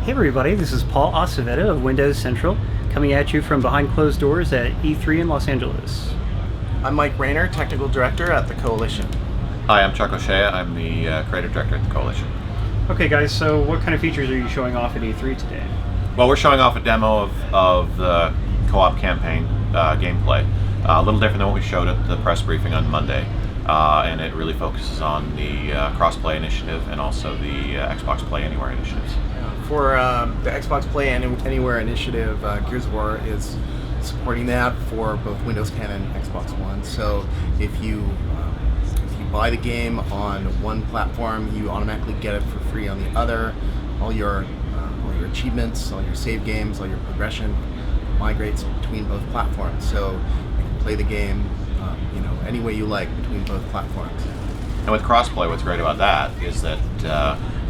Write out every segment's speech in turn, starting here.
Hey everybody, this is Paul Aceveda of Windows Central, coming at you from behind closed doors at E3 in Los Angeles. I'm Mike Rayner, Technical Director at the Coalition. Hi, I'm Chuck O'Shea. I'm the Creative Director at the Coalition. Okay guys, so what kind of features are you showing off at E3 today? Well, we're showing off a demo of the co-op campaign gameplay. A little different than what we showed at the press briefing on Monday. And it really focuses on the cross-play initiative and also the Xbox Play Anywhere initiatives. For the Xbox Play Anywhere initiative, Gears of War is supporting that for both Windows 10 and Xbox One. So if you buy the game on one platform, you automatically get it for free on the other. All your achievements, all your save games, all your progression migrates between both platforms. So you can play the game any way you like between both platforms. And with crossplay, what's great about that is that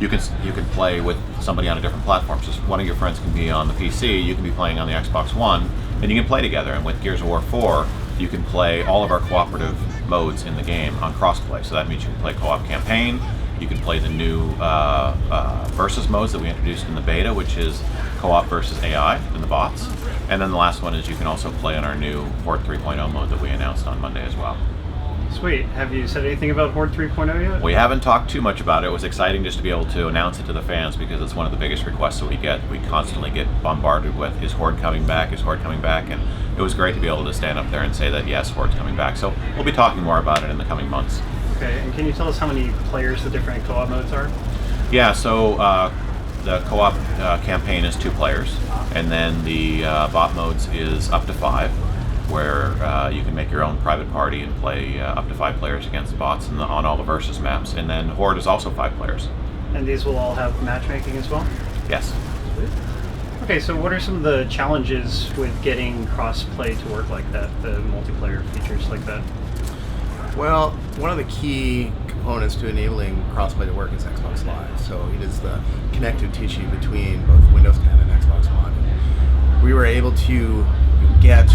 you can play with somebody on a different platform. So if one of your friends can be on the PC, you can be playing on the Xbox One, and you can play together. And with Gears of War 4, you can play all of our cooperative modes in the game on crossplay. So that means you can play co-op campaign, you can play the new versus modes that we introduced in the beta, which is co-op versus AI and the bots. And then the last one is you can also play on our new Horde 3.0 mode that we announced on Monday as well. Sweet. Have you said anything about Horde 3.0 yet? We haven't talked too much about it. It was exciting just to be able to announce it to the fans because it's one of the biggest requests that we get. We constantly get bombarded with, is Horde coming back? Is Horde coming back? And it was great to be able to stand up there and say that yes, Horde's coming back. So we'll be talking more about it in the coming months. Okay, and can you tell us how many players the different co-op modes are? Yeah, so the co-op campaign is 2 players, and then the bot modes is up to 5, where you can make your own private party and play up to 5 players against bots on all the versus maps. And then Horde is also 5 players. And these will all have matchmaking as well? Yes. Okay, so what are some of the challenges with getting cross-play to work like that, the multiplayer features like that? Well, one of the key components to enabling crossplay to work is Xbox Live. So it is the connective tissue between both Windows 10 and Xbox One. We were able to get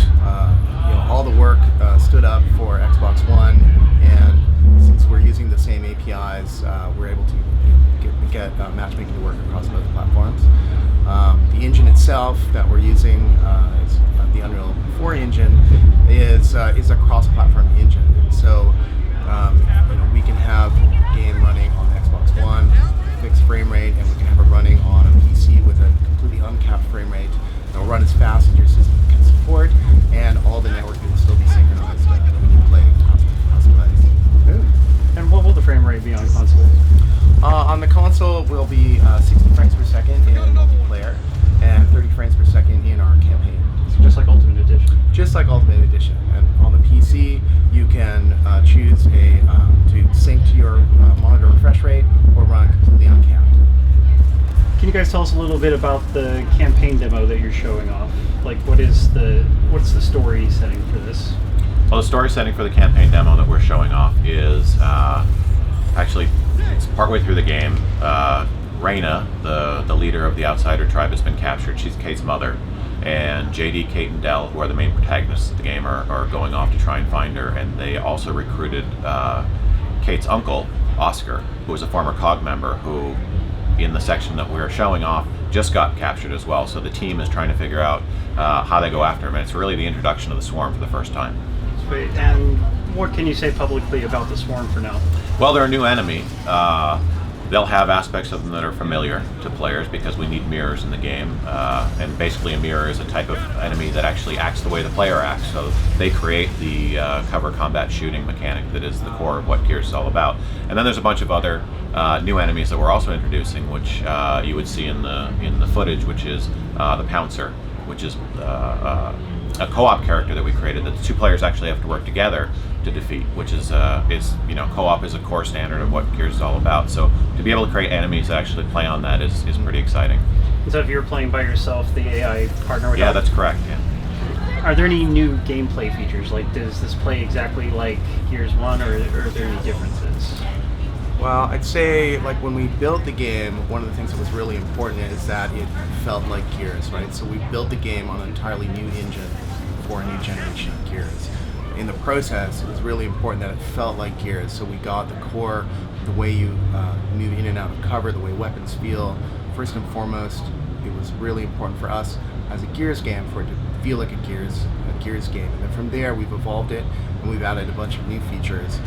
all the work stood up for Xbox One, and since we're using the same APIs, we're able to get matchmaking to work across both platforms. The engine itself that we're using, is the Unreal 4 engine, is a cross-platform engine. And so we can have a game running on Xbox One, fixed frame rate, and we can have it running on a PC with a completely uncapped frame rate. It'll run as fast as your system can support, and all the networking will still be synchronized when you play cross-play. And what will the frame rate be on console? On the console, will be 60 frames per second in multiplayer and 30 frames per second in our campaign. So just like Ultimate Edition? Just like Ultimate Edition. And on the PC, you can choose to sync to your monitor refresh rate or run completely uncapped. Can you guys tell us a little bit about the campaign demo that you're showing off? Like, what's the story setting for this? Well, the story setting for the campaign demo that we're showing off is actually it's partway through the game. Reyna, the leader of the Outsider tribe, has been captured. She's Kate's mother. And JD, Kate, and Dell, who are the main protagonists of the game, are going off to try and find her. And they also recruited Kate's uncle, Oscar, who was a former COG member, who, in the section that we're showing off, just got captured as well. So the team is trying to figure out how they go after him. And it's really the introduction of the Swarm for the first time. Sweet. And what can you say publicly about the Swarm for now? Well, they're a new enemy. They'll have aspects of them that are familiar to players because we need mirrors in the game. And basically a mirror is a type of enemy that actually acts the way the player acts. So they create the cover combat shooting mechanic that is the core of what Gears is all about. And then there's a bunch of other new enemies that we're also introducing, which you would see in the footage, which is the Pouncer, which is a co-op character that we created that the 2 players actually have to work together to defeat, which is co-op is a core standard of what Gears is all about. So to be able to create enemies that actually play on that is pretty exciting. So if you're playing by yourself, the AI partner would Yeah, help? that's correct. Yeah. Are there any new gameplay features? Like, does this play exactly like Gears 1, or are there any differences? Well, I'd say, like, when we built the game, one of the things that was really important is that it felt like Gears, right? So we built the game on an entirely new engine for a new generation of Gears. In the process, it was really important that it felt like Gears. So we got the core, the way you move in and out of cover, the way weapons feel. First and foremost, it was really important for us as a Gears game for it to feel like a Gears game. And then from there, we've evolved it, and we've added a bunch of new features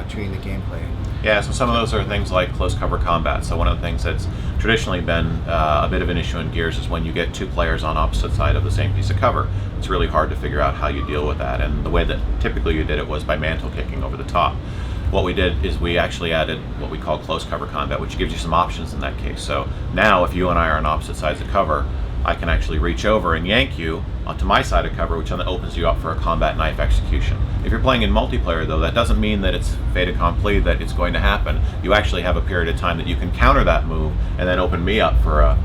tuning the gameplay. Yeah, so some of those are things like close cover combat. So one of the things that's traditionally been a bit of an issue in Gears is when you get two players on opposite side of the same piece of cover. It's really hard to figure out how you deal with that. And the way that typically you did it was by mantle kicking over the top. What we did is we actually added what we call close cover combat, which gives you some options in that case. So now if you and I are on opposite sides of cover, I can actually reach over and yank you onto my side of cover, which then opens you up for a combat knife execution. If you're playing in multiplayer, though, that doesn't mean that it's fait accompli, that it's going to happen. You actually have a period of time that you can counter that move and then open me up for a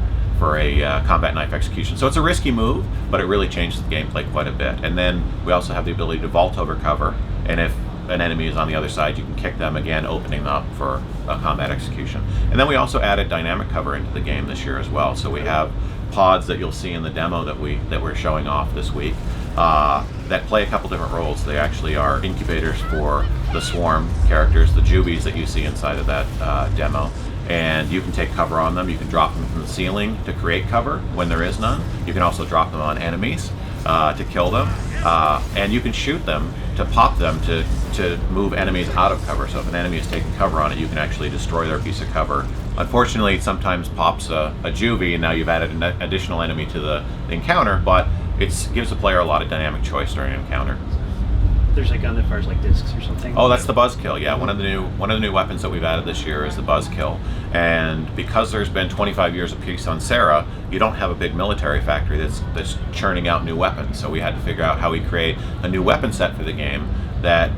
combat knife execution. So it's a risky move, but it really changes the gameplay quite a bit. And then we also have the ability to vault over cover, and if an enemy is on the other side, you can kick them again, opening up for a combat execution. And then we also added dynamic cover into the game this year as well. So we have pods that you'll see in the demo that we're showing off this week that play a couple different roles. They actually are incubators for the swarm characters, the juvies that you see inside of that demo. And you can take cover on them. You can drop them from the ceiling to create cover when there is none. You can also drop them on enemies to kill them. And you can shoot them to pop them to move enemies out of cover. So if an enemy is taking cover on it, you can actually destroy their piece of cover. Unfortunately, it sometimes pops a juvie, and now you've added an additional enemy to the encounter, but it gives the player a lot of dynamic choice during an encounter. There's a gun that fires like discs or something. Oh, that's the buzzkill. Yeah, one of the new weapons that we've added this year is the buzzkill. And because there's been 25 years of peace on Serra, you don't have a big military factory that's churning out new weapons. So we had to figure out how we create a new weapon set for the game that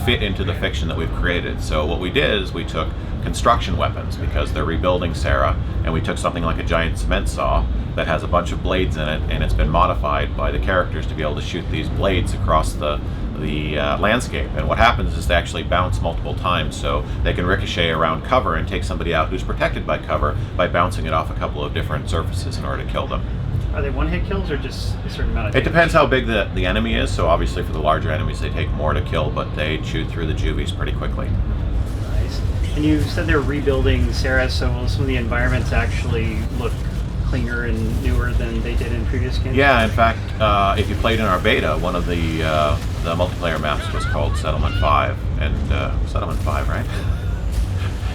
fit into the fiction that we've created. So what we did is we took construction weapons, because they're rebuilding Serra, and we took something like a giant cement saw that has a bunch of blades in it, and it's been modified by the characters to be able to shoot these blades across the landscape. And what happens is they actually bounce multiple times, so they can ricochet around cover and take somebody out who's protected by cover by bouncing it off a couple of different surfaces in order to kill them. Are they one-hit kills or just a certain amount of It damage? depends how big the enemy is. So obviously for the larger enemies they take more to kill, but they chew through the juvies pretty quickly. Nice. And you said they're rebuilding Serra, so will some of the environments actually look cleaner and newer than they did in previous games? Yeah, in fact, if you played in our beta, one of the multiplayer maps was called Settlement 5, and Settlement 5, right?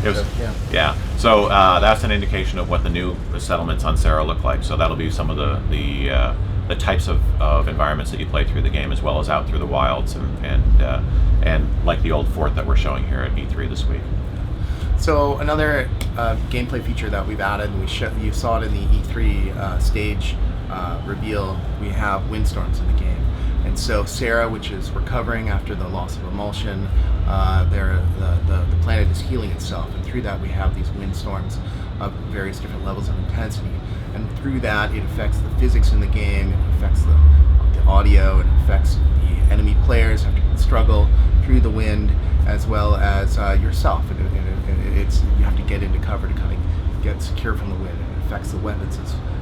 It was, yeah. So that's an indication of what the new settlements on Serra look like. So that'll be some of the types of environments that you play through the game, as well as out through the wilds and like the old fort that we're showing here at E3 this week. So another gameplay feature that we've added, and you saw it in the E3 stage reveal, we have windstorms in the game. And so Serra, which is recovering after the loss of emulsion, the planet is healing itself, and through that we have these windstorms of various different levels of intensity. And through that it affects the physics in the game, it affects the audio, it affects the enemy players have to struggle through the wind, as well as yourself. You have to get into cover to kind of get secure from the wind, and it affects the weapons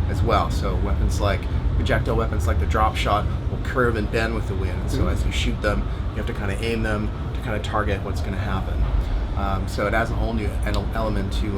as well. So weapons like projectile weapons like the drop shot will curve and bend with the wind, and so as you shoot them you have to kind of aim them to kind of target what's going to happen. So it adds a whole new element to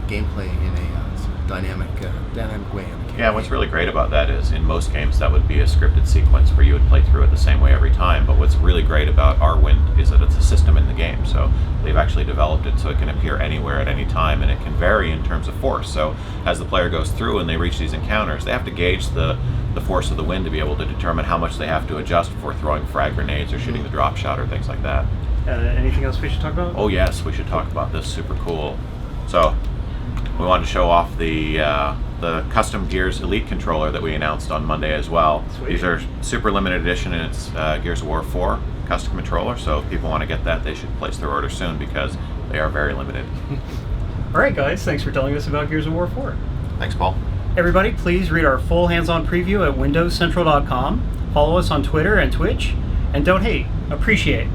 gameplay in a sort of dynamic way. Yeah, what's really great about that is in most games that would be a scripted sequence where you would play through it the same way every time, but what's really great about our wind is that it's a system in the game. So they've actually developed it so it can appear anywhere at any time, and it can vary in terms of force. So as the player goes through and they reach these encounters, they have to gauge the force of the wind to be able to determine how much they have to adjust before throwing frag grenades or shooting the drop shot or things like that. Anything else we should talk about? Oh yes, we should talk about this. Super cool. So we wanted to show off the custom Gears Elite controller that we announced on Monday as well. Sweet. These are super limited edition, and it's Gears of War 4 custom controller. So if people want to get that, they should place their order soon because they are very limited. All right, guys. Thanks for telling us about Gears of War 4. Thanks, Paul. Everybody, please read our full hands-on preview at windowscentral.com. Follow us on Twitter and Twitch. And don't hate, appreciate.